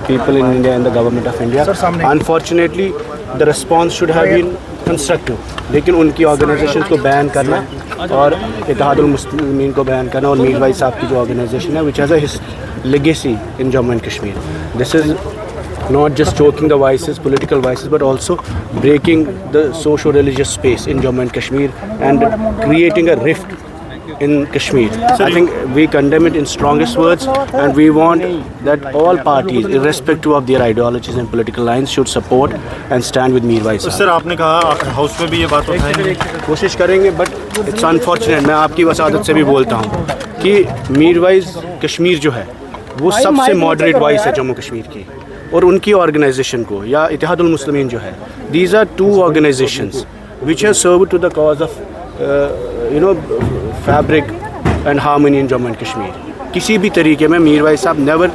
people in India and the government of India. Unfortunately, the response should have been constructive. لیکن ان کی organization کو بین کرنا اور اتحاد المسلمین کو بین کرنا اور میر بھائی صاحب کی جو آرگنائزیشن ہے which has a legacy in Jammu and Kashmir. This is not just choking the voices, political voices, but also breaking the socio-religious space in Jammu and Kashmir and creating a rift in Kashmir. I think we condemn it in strongest words, and we want that all parties, irrespective of their ideologies and political lines, should support and stand with Mir Bhai Sahab. سر آپ نے کہا house میں بھی یہ بات اٹھائیں گے؟ کوشش کریں گے, بٹ اٹس انفارچونیٹ. میں آپ کی وسادت سے بھی بولتا ہوں کہ میر وائز کشمیر جو ہے وہ سب سے ماڈریٹ وائس ہے جموں کشمیر کی, اور ان کی آرگنائزیشن کو یا اتحاد المسلمین جو ہے, these are two organizations which have served to the cause of fabric and harmony in Jammu and Kashmir. کسی بھی طریقے میں میر بھائی صاحب never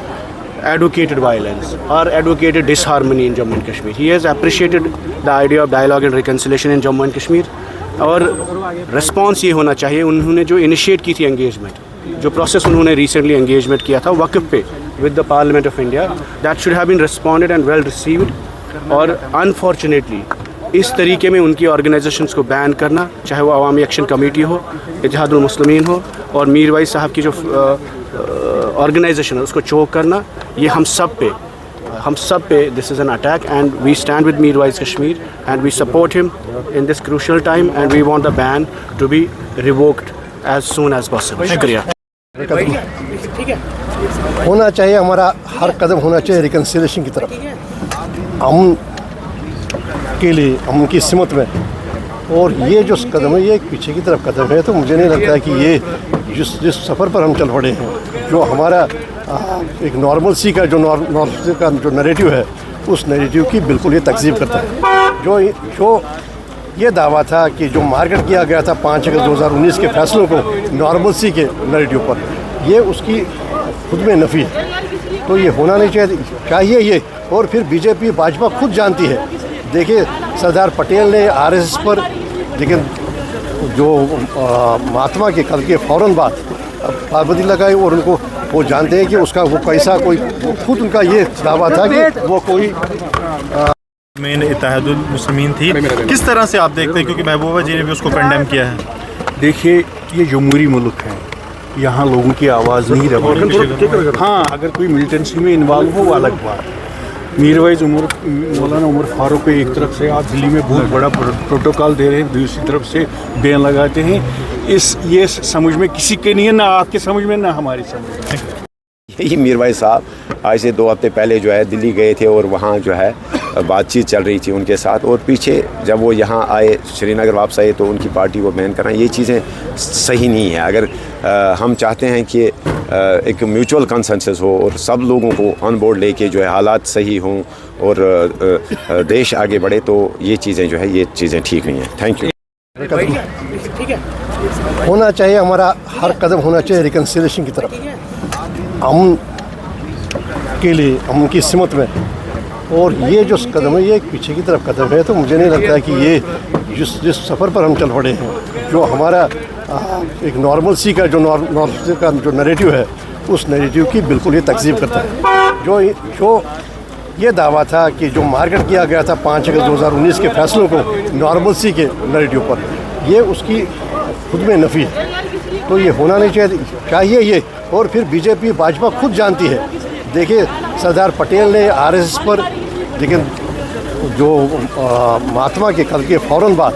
advocated violence or advocated disharmony in Jammu and Kashmir. He has appreciated the idea of dialogue and reconciliation in Jammu and Kashmir. اور response یہ ہونا چاہیے, انہوں نے جو انیشیٹ کی تھی انگیجمنٹ, جو پروسیس انہوں نے ریسنٹلی انگیجمنٹ کیا تھا وقف پہ with the Parliament of India, that should have been responded and well received. اور unfortunately اس طریقے میں ان کی آرگنائزیشنس کو بین کرنا, چاہے وہ عوامی ایکشن کمیٹی ہو, اتحاد المسلمین ہو, اور میر بھائی صاحب کی جو آرگنائزیشن ہے اس کو چوک کرنا, یہ ہم سب پہ this is an attack. And we stand with Mirwaiz Kashmir and we support him in this crucial time and we want the ban to be revoked as soon as possible. شکریہ. ہونا چاہیے, ہمارا ہر قدم ہونا چاہیے ریکنسیلیشن کی طرف, امن کے لیے, امن کی سمت میں. اور یہ جو قدم ہے یہ ایک پیچھے کی طرف قدم ہے. تو مجھے نہیں لگتا ہے کہ یہ جس سفر پر ہم چل پڑے ہیں, جو ہمارا ایک نارمل سی کا جو نیریٹیو ہے, اس نیریٹیو کی بالکل یہ تکذیب کرتا ہے. جو یہ دعویٰ تھا کہ جو مارکیٹ کیا گیا تھا 5 اگست 2019 کے فیصلوں کو نارمل سی کے نیریٹیو پر, یہ اس کی خود میں نفی ہے. تو یہ ہونا نہیں چاہیے یہ. اور پھر بی جے پی بھاجپا خود جانتی ہے. دیکھیے سردار پٹیل نے آر ایس ایس پر, لیکن جو مہاتما کے قتل کے فوراً بعد پابندی لگائی, اور ان کو وہ جانتے ہیں کہ اس کا وہ کیسا کوئی, خود ان کا یہ دعویٰ تھا کہ وہ کوئی مین اتحاد المسلمین تھی. کس طرح سے آپ دیکھتے ہیں, کیونکہ محبوبہ جی نے بھی اس کو کنڈیم کیا ہے؟ دیکھیے یہ جمہوری ملک ہے, یہاں لوگوں کی آواز نہیں رہی. ہاں اگر کوئی ملیٹنسی میں انوالو ہو وہ الگ بات. میر وائز مولانا عمر فاروق کو ایک طرف سے آپ دلی میں بہت بڑا پروٹوکال دے رہے ہیں, دوسری طرف سے بین لگاتے ہیں. یہ سمجھ میں کسی کے نہیں ہے, نہ آپ کے سمجھ میں نہ ہماری سمجھ میں. یہ میر بھائی صاحب آج سے 2 ہفتے پہلے جو ہے دلی گئے تھے, اور وہاں جو ہے بات چیت چل رہی تھی ان کے ساتھ, اور پیچھے جب وہ یہاں آئے شری نگر واپس آئے تو ان کی پارٹی کو بین کرنا, یہ چیزیں صحیح نہیں ہیں. اگر ہم چاہتے ہیں کہ ایک میوچول کنسنسس ہو اور سب لوگوں کو آن بورڈ لے کے جو ہے حالات صحیح ہوں اور دیش آگے بڑھے, تو یہ چیزیں جو ہے یہ چیزیں ٹھیک نہیں ہیں. Thank you. ہونا چاہیے, ہمارا ہر قدم ہونا چاہیے ریکنسیلیشن کی طرف, امن کے لیے, امن کی سمت میں. اور یہ جو قدم ہے یہ ایک پیچھے کی طرف قدم ہے. تو مجھے نہیں لگتا ہے کہ یہ جس سفر پر ہم چل پڑے ہیں, جو ہمارا ایک نارمل سی کا جو نیریٹیو ہے, اس نیریٹیو کی بالکل یہ تکذیب کرتا ہے. جو یہ دعویٰ تھا کہ جو مارکیٹ کیا گیا تھا 5 اگست 2019 کے فیصلوں کو نارمل سی کے نیریٹیو پر, یہ اس کی خود میں نفی ہے. تو یہ ہونا نہیں چاہیے یہ. اور پھر بی جے پی بھاجپا خود جانتی ہے. دیکھیے سردار پٹیل نے آر ایس ایس پر, لیکن جو مہاتما کے قتل کے فوراً بعد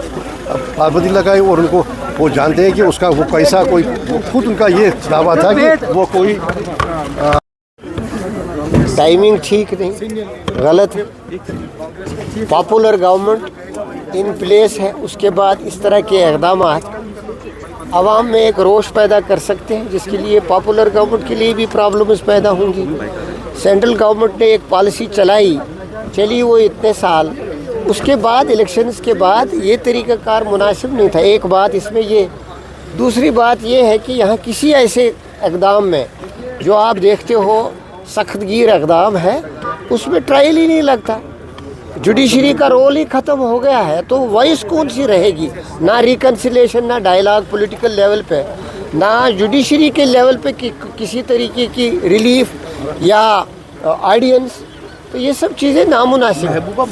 پابندی لگائی, اور ان کو وہ جانتے ہیں کہ اس کا وہ کیسا کوئی, خود ان کا یہ دعویٰ تھا کہ وہ کوئی ٹائمنگ ٹھیک نہیں, غلط ہے. پاپولر گورنمنٹ ان پلیس ہے, اس کے بعد اس طرح کے اقدامات عوام میں ایک روش پیدا کر سکتے ہیں, جس کے لیے پاپولر گورنمنٹ کے لیے بھی پرابلمز پیدا ہوں گی. سینٹرل گورنمنٹ نے ایک پالیسی چلی وہ اتنے سال, اس کے بعد الیکشنز کے بعد یہ طریقہ کار مناسب نہیں تھا. ایک بات اس میں یہ. دوسری بات یہ ہے کہ یہاں کسی ایسے اقدام میں جو آپ دیکھتے ہو سخت گیر اقدام ہے, اس میں ٹرائل ہی نہیں لگتا. جوڈیشری کا رول ہی ختم ہو گیا ہے. تو وائس کون سی رہے گی؟ نہ ریکنسیلیشن, نہ ڈائلاگ پولیٹیکل لیول پہ, نہ جوڈیشری کے لیول پہ کسی طریقے کی ریلیف یا آڈینس. تو یہ سب چیزیں نامناسب ہیں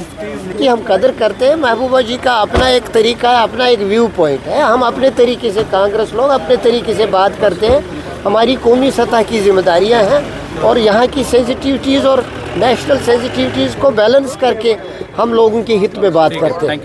کہ ہم قدر کرتے ہیں. محبوبہ جی کا اپنا ایک طریقہ ہے, اپنا ایک ویو پوائنٹ ہے. ہم اپنے طریقے سے, کانگریس لوگ اپنے طریقے سے بات کرتے ہیں. ہماری قومی سطح کی ذمہ داریاں ہیں اور یہاں کی سینسٹیوٹیز اور نیشنل سینسٹیوٹیز کو بیلنس کر کے ہم لوگوں کے ہت میں بات کرتے ہیں.